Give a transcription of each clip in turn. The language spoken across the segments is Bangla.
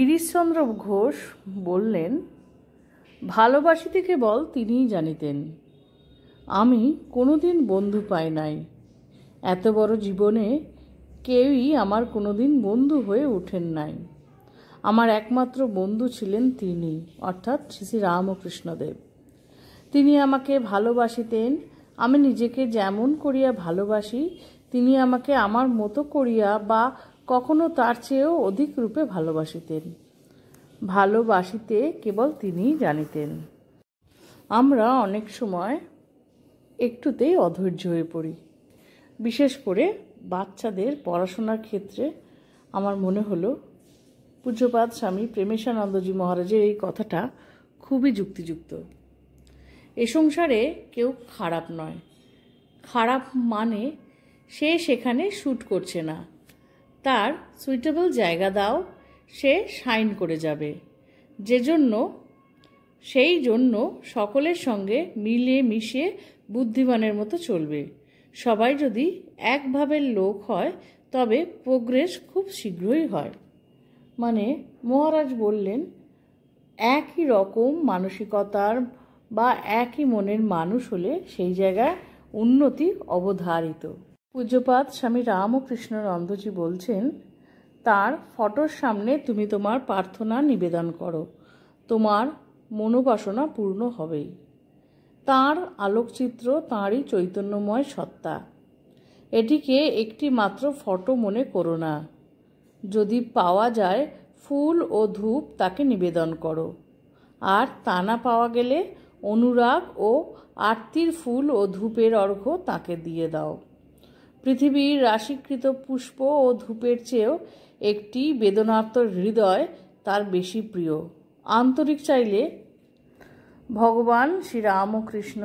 গিরিশচন্দ্র ঘোষ বললেন, ভালোবাসিতে কেবল তিনিই জানিতেন। আমি কোনোদিন বন্ধু পাই নাই। এত বড় জীবনে কেউই আমার কোনোদিন বন্ধু হয়ে ওঠেন নাই। আমার একমাত্র বন্ধু ছিলেন তিনি, অর্থাৎ শ্রী রামকৃষ্ণদেব। তিনি আমাকে ভালোবাসিতেন। আমি নিজেকে যেমন করিয়া ভালোবাসি, তিনি আমাকে আমার মতো করিয়া বা কখনো তার চেয়েও অধিক রূপে ভালোবাসিতেন। ভালোবাসিতে কেবল তিনিই জানিতেন। আমরা অনেক সময় একটুতেই অধৈর্য হয়ে পড়ি। বিশেষ করে বাচ্চাদের পড়াশোনার ক্ষেত্রে আমার মনে হলো পূজ্যপাদ স্বামী প্রেমেশানন্দজি মহারাজের এই কথাটা খুবই যুক্তিযুক্ত। এ সংসারে কেউ খারাপ নয়। খারাপ মানে সে সেখানে শ্যুট করছে না। তার সুইটেবল জায়গা দাও, সে শাইন করে যাবে। সেই জন্য সকলের সঙ্গে মিলে মিশে বুদ্ধিমানের মতো চলবে। সবাই যদি একভাবের লোক হয় তবে প্রোগ্রেস খুব শীঘ্রই হয়। মানে মহারাজ বললেন, একই রকম মানসিকতার বা একই মনের মানুষ হলে সেই জায়গায় উন্নতি অবধারিত। পূজ্যপাদ স্বামী রামকৃষ্ণানন্দজি বলছেন, তার ফটোর সামনে তুমি তোমার প্রার্থনা নিবেদন করো, তোমার মনোবাসনা পূর্ণ হবেই। তাঁর আলোকচিত্র তাঁরই চৈতন্যময় সত্তা। এটিকে একটি মাত্র ফটো মনে করো না। যদি পাওয়া যায় ফুল ও ধূপ তাকে নিবেদন করো, আর তা না পাওয়া গেলে অনুরাগ ও আরতির ফুল ও ধূপের অর্ঘ্য তাকে দিয়ে দাও। পৃথিবীর রাশিকৃত পুষ্প ও ধূপের চেয়েও একটি বেদনার্ত হৃদয় তার বেশি প্রিয়। আন্তরিক চাইলে ভগবান শ্রীরামকৃষ্ণ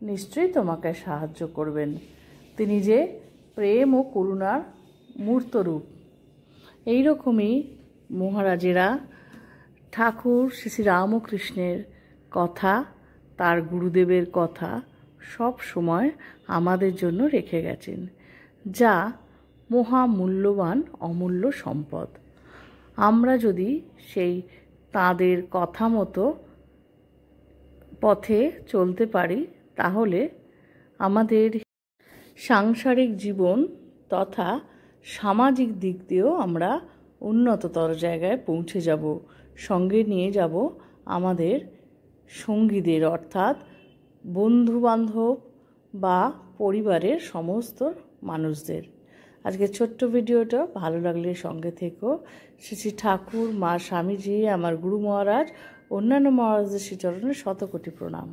নিশ্চয়ই তোমাকে সাহায্য করবেন। তিনি যে প্রেম ও করুণার মূর্তরূপ। এইরকমই মহারাজেরা ঠাকুর শ্রী রামকৃষ্ণের কথা, তার গুরুদেবের কথা সব সময় আমাদের জন্য রেখে গেছেন, যা মহামূল্যবান অমূল্য সম্পদ। আমরা যদি সেই তাঁদের কথা মতো পথে চলতে পারি তাহলে আমাদের সাংসারিক জীবন তথা সামাজিক দিক দিয়েও আমরা উন্নততর জায়গায় পৌঁছে যাব। সঙ্গে নিয়ে যাব আমাদের সঙ্গীদের, অর্থাৎ বন্ধুবান্ধব বা পরিবারের সমস্ত মানুষদের। আজকে ছোট্ট ভিডিওটা ভালো লাগলে সঙ্গে থেকো। শ্রী শ্রী ঠাকুর, মা স্বামীজি, আমার গুরু মহারাজ, অন্যান্য মহারাজদের শ্রীচরণে শতকোটি প্রণাম।